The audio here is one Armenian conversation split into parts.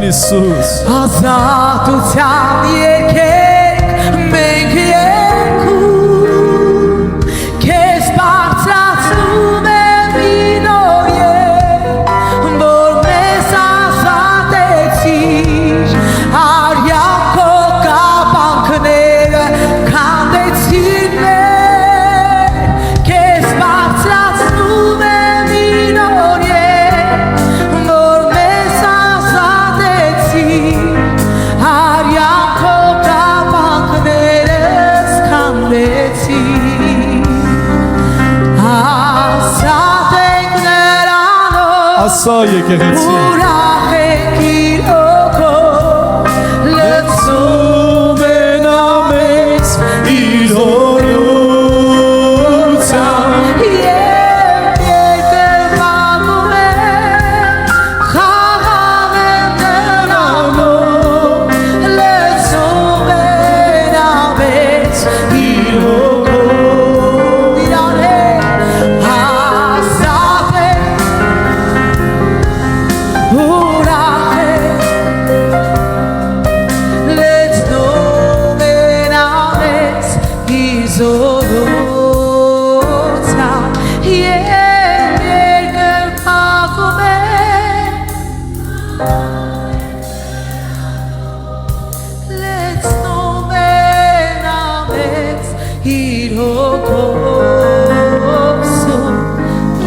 Հիսուս Ազատության երկեք մենք երկում Քեզ բարձրացնում եմ ինոր որ մեզ ազատեցիր Արյամբ քո կապանքները քանդեցիր մեր Քեզ բարձրացնում եմ ինոր որ մեզ ազատեցիր Արյամբ քո կապանքներս քանդեցիր Ազատ ենք նրանով ասա եկեղեցի ուրախ ենք իր օգով լցում են ամենից իր օրությամբ Եվ երկրպագում են խաղաղ են նրանով լցում են ամենից իր օգով իրար հետ ազատ են ուրախ են լցնում են ամենից իր զորությամբ Եվ երկրպագում են լցնում են ամենից իր հոգով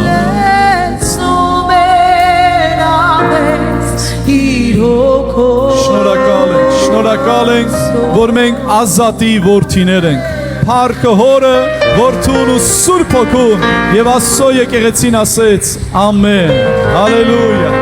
լցնում են ամենից իր հոգով շնորհակալ ենք որ մենք ազատի որդիներ ենք Փառքը հորը որդուն ու Սուրբ Հոգուն եւ Աստծո եկեղեցին ասեց ամեն հալելույա